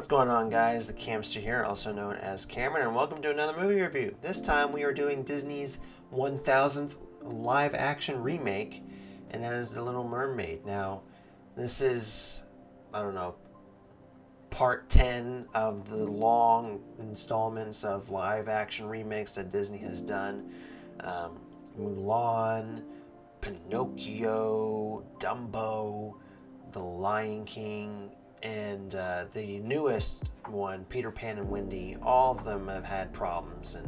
What's going on, guys? The Camster here, also known as Cameron, and welcome to another movie review. This time we are doing Disney's 1000th live-action remake, and that is The Little Mermaid. Now, this is, part 10 of the long installments of live-action remakes that Disney has done. Mulan, Pinocchio, Dumbo, The Lion King, and the newest one, Peter Pan and Wendy. All of them have had problems, and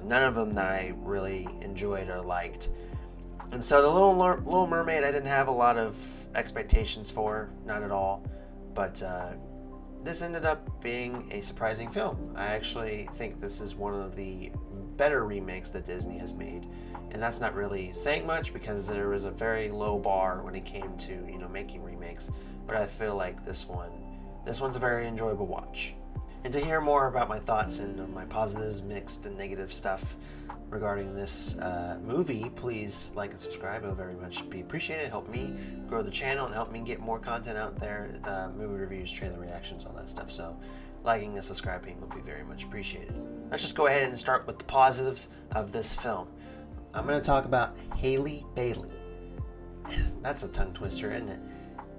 none of them that I really enjoyed or liked. And so the Little Mermaid, I didn't have a lot of expectations for, not at all. But this ended up being a surprising film. I actually think this is one of the better remakes that Disney has made. And that's not really saying much because there was a very low bar when it came to, making remakes. But I feel like this one's a very enjoyable watch. And to hear more about my thoughts and my positives, mixed, and negative stuff regarding this movie, please like and subscribe. It'll very much be appreciated. Help me grow the channel and help me get more content out there, movie reviews, trailer reactions, all that stuff. So liking and subscribing would be very much appreciated. Let's just go ahead and start with the positives of this film. I'm going to talk about Halle Bailey. That's a tongue twister, isn't it?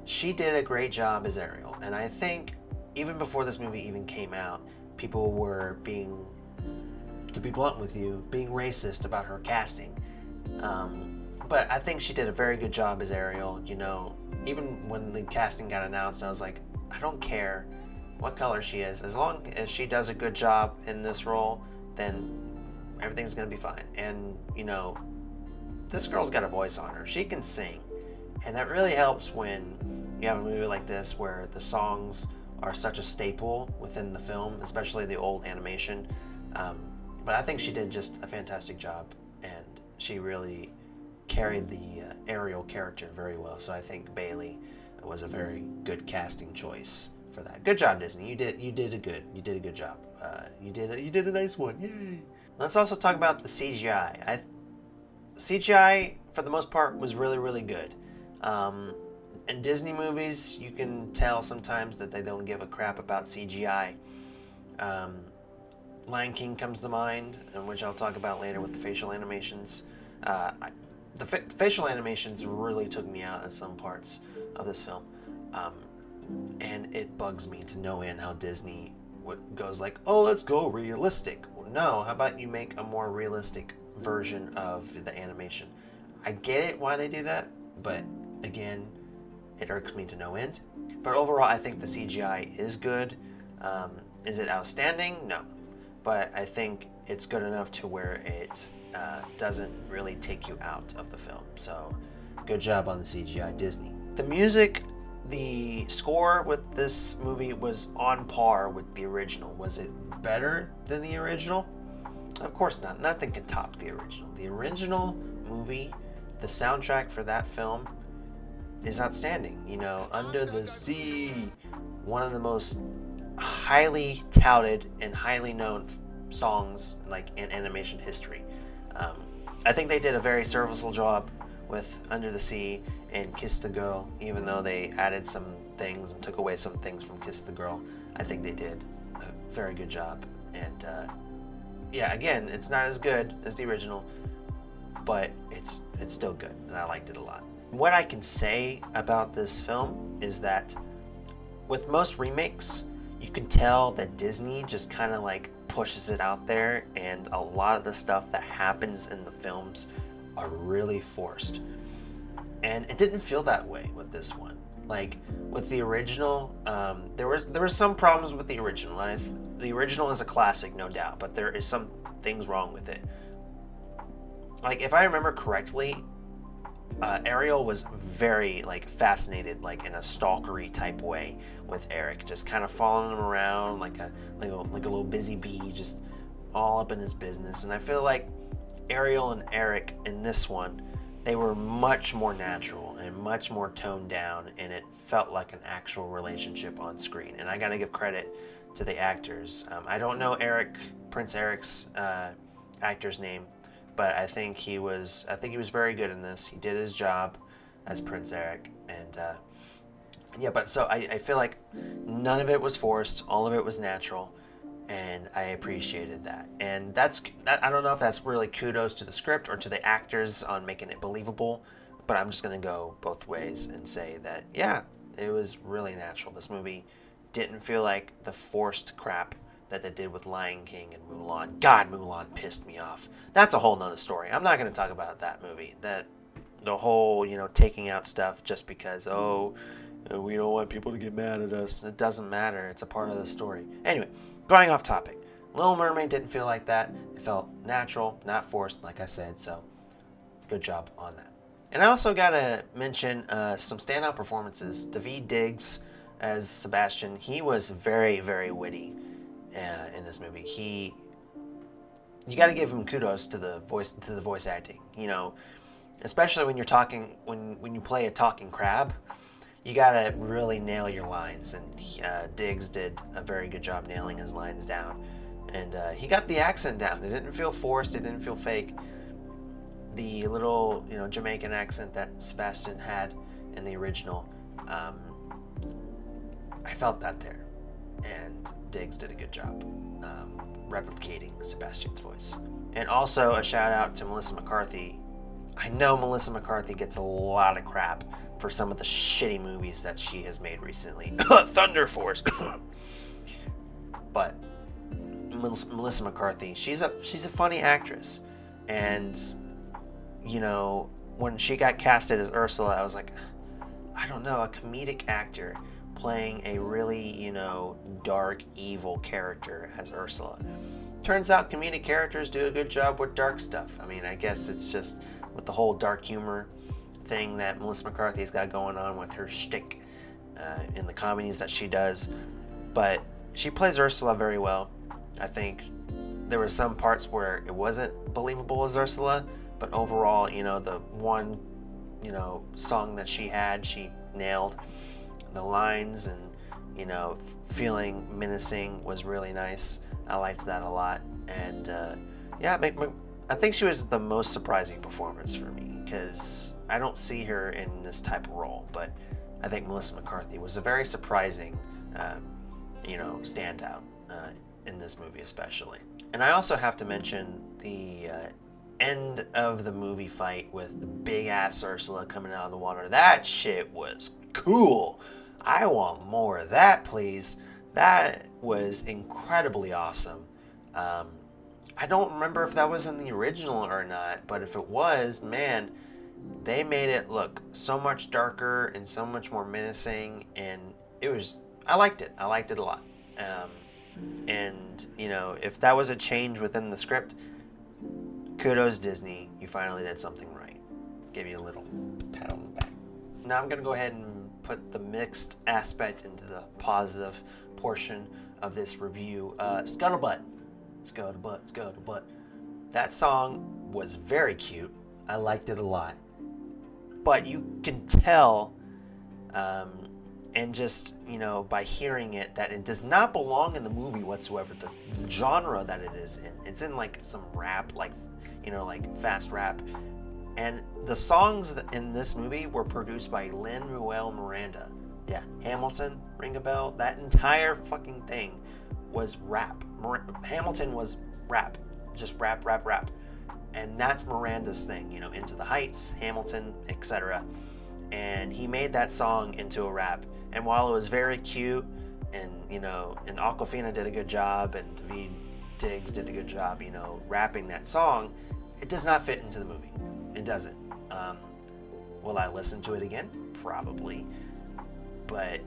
She did a great job as Ariel, and I think even before this movie even came out, people were being, to be blunt with you, being racist about her casting. But I think she did a very good job as Ariel. Even when the casting got announced, I was like, I don't care what color she is. As long as she does a good job in this role, then everything's going to be fine. And, this girl's got a voice on her. She can sing. And that really helps when you have a movie like this where the songs are such a staple within the film, especially the old animation. But I think she did just a fantastic job, and she really carried the Ariel character very well. So I think Bailey was a very good casting choice for that. Good job, Disney. You did a good job. You did a nice one. Yay! Let's also talk about the CGI. CGI for the most part was really, really good. In Disney movies, you can tell sometimes that they don't give a crap about CGI. Lion King comes to mind, which I'll talk about later with the facial animations. The facial animations really took me out at some parts of this film. And it bugs me to no end how Disney goes like, oh, let's go realistic. Well, no, how about you make a more realistic version of the animation? I get it why they do that, but again, it irks me to no end. But overall, I think the CGI is good. Is it outstanding? No. But I think it's good enough to where it doesn't really take you out of the film. So, good job on the CGI, Disney. The music, the score with this movie was on par with the original. Was it better than the original? Of course not. Nothing can top the original. The original movie, the soundtrack for that film is outstanding. Under the Sea, one of the most highly touted and highly known songs in animation history. I think they did a very serviceable job with Under the Sea and Kiss the Girl, even though they added some things and took away some things from Kiss the Girl. I think they did a very good job. And again, it's not as good as the original, but it's still good, and I liked it a lot. What I can say about this film is that with most remakes, you can tell that Disney just kind of pushes it out there, and a lot of the stuff that happens in the films are really forced. And it didn't feel that way with this one. With the original, there were some problems with the original. The original is a classic, no doubt, but there is some things wrong with it. If I remember correctly, Ariel was very fascinated in a stalkery type way with Eric, just kind of following him around like a little busy bee, just all up in his business. And I feel like Ariel and Eric in this one, they were much more natural and much more toned down, and it felt like an actual relationship on screen. And I gotta give credit to the actors. I don't know Prince Eric's actor's name, but I think he was very good in this. He did his job as Prince Eric, and Yeah, but so I feel like none of it was forced, all of it was natural, and I appreciated that. And I don't know if that's really kudos to the script or to the actors on making it believable, but I'm just gonna go both ways and say that yeah, it was really natural. This movie didn't feel like the forced crap that they did with Lion King and Mulan. God, Mulan pissed me off. That's a whole nother story. I'm not gonna talk about that movie. That the whole, taking out stuff just because, we don't want people to get mad at us. It doesn't matter. It's a part of the story. Anyway, going off topic. Little Mermaid didn't feel like that. It felt natural, not forced, like I said, so good job on that. And I also got to mention some standout performances. Daveed Diggs as Sebastian, he was very, very witty in this movie. You got to give him kudos to the voice acting. Especially when you're talking, when you play a talking crab, you gotta really nail your lines, and Diggs did a very good job nailing his lines down, and he got the accent down. It didn't feel forced. It didn't feel fake. The little Jamaican accent that Sebastian had in the original, I felt that there, and Diggs did a good job replicating Sebastian's voice. And also a shout out to Melissa McCarthy. I know Melissa McCarthy gets a lot of crap for some of the shitty movies that she has made recently. Thunder Force. But Melissa McCarthy, she's a funny actress. And when she got casted as Ursula, I was like, I don't know, a comedic actor playing a really, dark, evil character as Ursula. Turns out comedic characters do a good job with dark stuff. I mean, I guess it's just with the whole dark humor thing that Melissa McCarthy's got going on with her shtick in the comedies that she does. But she plays Ursula very well. I think there were some parts where it wasn't believable as Ursula, but overall, the one, song that she had, she nailed. The lines and, feeling menacing was really nice. I liked that a lot. And I think she was the most surprising performance for me, because I don't see her in this type of role, but I think Melissa McCarthy was a very surprising, standout in this movie especially. And I also have to mention the end of the movie fight with the big-ass Ursula coming out of the water. That shit was cool. I want more of that, please. That was incredibly awesome. I don't remember if that was in the original or not, but if it was, man, they made it look so much darker and so much more menacing, and I liked it. I liked it a lot. And, if that was a change within the script, kudos Disney, you finally did something right. Give you a little pat on the back. Now I'm going to go ahead and put the mixed aspect into the positive portion of this review. Scuttlebutt. Scuttlebutt, Scuttlebutt. That song was very cute. I liked it a lot. But you can tell, and just, by hearing it, that it does not belong in the movie whatsoever. The genre that it is in. It's in, like, some rap, like fast rap. And the songs in this movie were produced by Lin-Manuel Miranda. Yeah, Hamilton, ring a bell? That entire fucking thing was rap. Hamilton was rap. Just rap, rap, rap. And that's Miranda's thing, Into the Heights, Hamilton, etc. And he made that song into a rap. And while it was very cute, and, and Awkwafina did a good job, and Daveed Diggs did a good job, rapping that song, it does not fit into the movie. It doesn't. Will I listen to it again? Probably. But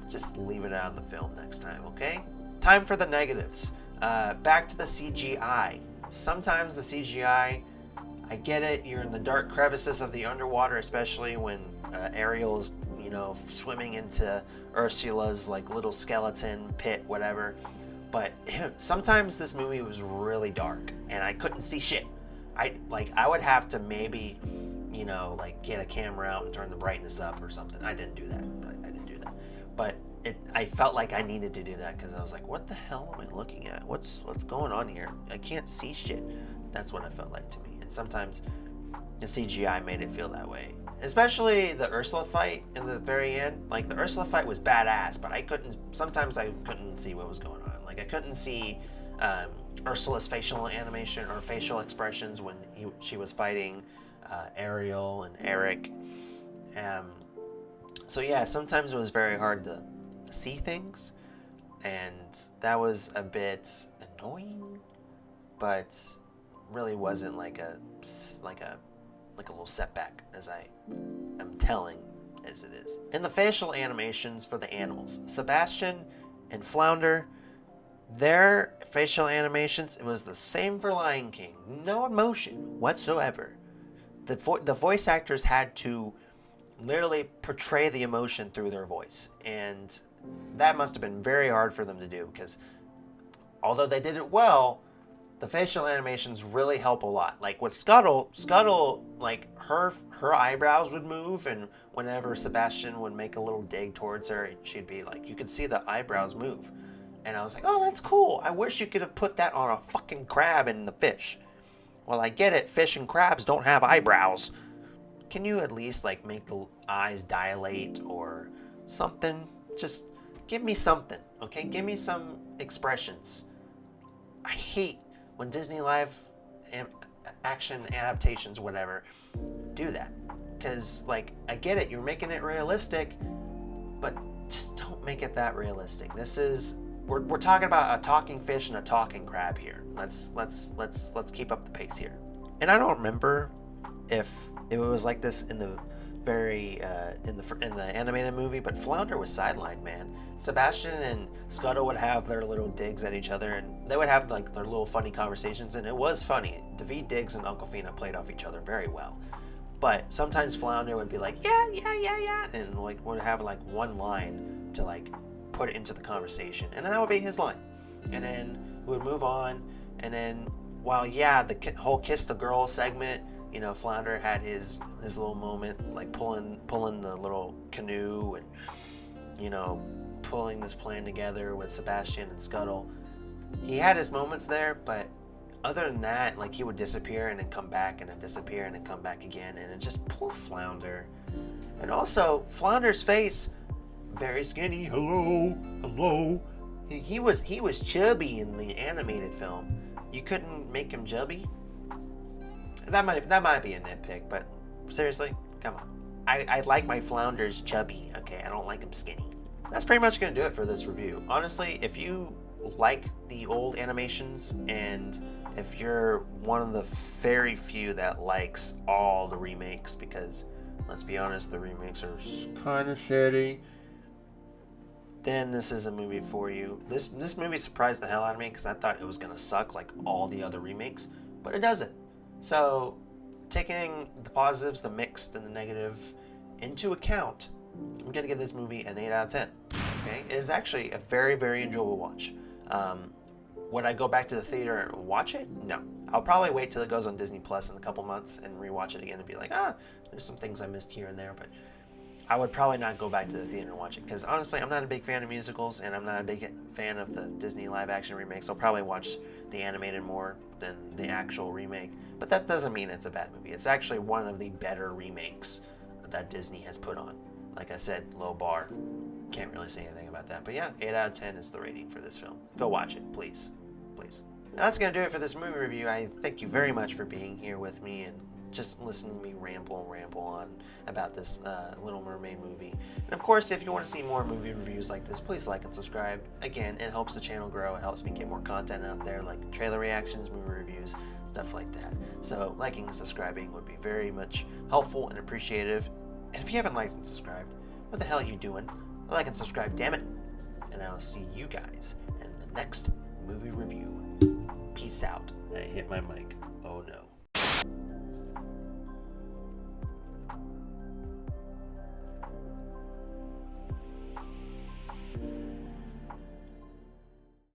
just leave it out of the film next time, okay? Time for the negatives. Back to the CGI. Sometimes the CGI, I get it, you're in the dark crevices of the underwater, especially when Ariel is, swimming into Ursula's like little skeleton pit, whatever. But sometimes this movie was really dark and I couldn't see shit. I would have to maybe, get a camera out and turn the brightness up or something. I didn't do that. But I felt like I needed to do that because I was like, what the hell am I looking at? What's going on here? I can't see shit. That's what it felt like to me. And sometimes the CGI made it feel that way. especially the Ursula fight in the very end. Like, the Ursula fight was badass, but sometimes I couldn't see what was going on. Like, I couldn't see Ursula's facial animation or facial expressions when she was fighting Ariel and Eric. So yeah, sometimes it was very hard to see things, and that was a bit annoying, but really wasn't like a little setback, as I am telling as it is. In the facial animations for the animals, Sebastian and Flounder, their facial animations, it was the same for Lion King. No emotion whatsoever. The voice actors had to literally portray the emotion through their voice, and that must have been very hard for them to do, because although they did it well, the facial animations really help a lot. Like with Scuttle, like her eyebrows would move, and whenever Sebastian would make a little dig towards her, she'd be like, you could see the eyebrows move. And I was like, oh, that's cool. I wish you could have put that on a fucking crab and the fish. Well, I get it, fish and crabs don't have eyebrows. Can you at least like make the eyes dilate or something? Just give me something, okay? Give me some expressions. I hate when Disney live action adaptations, whatever, do that. Because, like, I get it, you're making it realistic, but just don't make it that realistic. This is, we're talking about a talking fish and a talking crab here. Let's keep up the pace here. And I don't remember if it was like this in the very in the animated movie, but Flounder was sidelined, man. Sebastian and Scuttle would have their little digs at each other, and they would have like their little funny conversations, and it was funny. David Diggs and Awkwafina played off each other very well. But sometimes Flounder would be like, yeah, and like would have like one line to like put it into the conversation, and then that would be his line. And then we would move on, and then while the whole kiss the girl segment, you know, Flounder had his little moment, like pulling the little canoe and, you know, pulling this plan together with Sebastian and Scuttle. He had his moments there, but other than that, like, he would disappear and then come back and then disappear and then come back again, and it just, poor Flounder. And also, Flounder's face, very skinny. Hello. He was chubby in the animated film. You couldn't make him chubby? That might be a nitpick, but seriously, come on. I like my Flounders chubby, okay? I don't like them skinny. That's pretty much going to do it for this review. Honestly, if you like the old animations, and if you're one of the very few that likes all the remakes, because let's be honest, the remakes are kind of shitty, then this is a movie for you. This movie surprised the hell out of me, because I thought it was going to suck like all the other remakes, but it doesn't. So, taking the positives, the mixed, and the negative into account, I'm going to give this movie an 8 out of 10. Okay? It is actually a very, very enjoyable watch. Would I go back to the theater and watch it? No. I'll probably wait till it goes on Disney Plus in a couple months and rewatch it again and be like, there's some things I missed here and there, but I would probably not go back to the theater and watch it, because honestly, I'm not a big fan of musicals, and I'm not a big fan of the Disney live-action remakes. I'll probably watch the animated more than the actual remake, but that doesn't mean it's a bad movie. It's actually one of the better remakes that Disney has put on. Like I said, low bar. Can't really say anything about that, but yeah, 8 out of 10 is the rating for this film. Go watch it, please. Now that's going to do it for this movie review. I thank you very much for being here with me and just listening to me ramble on about this Little Mermaid movie. And of course, if you want to see more movie reviews like this, please like and subscribe. Again, it helps the channel grow. It helps me get more content out there, like trailer reactions, movie reviews, stuff like that. So liking and subscribing would be very much helpful and appreciative. And if you haven't liked and subscribed, what the hell are you doing? Like and subscribe, damn it. And I'll see you guys in the next movie review. Peace out. I hit my mic. Oh no.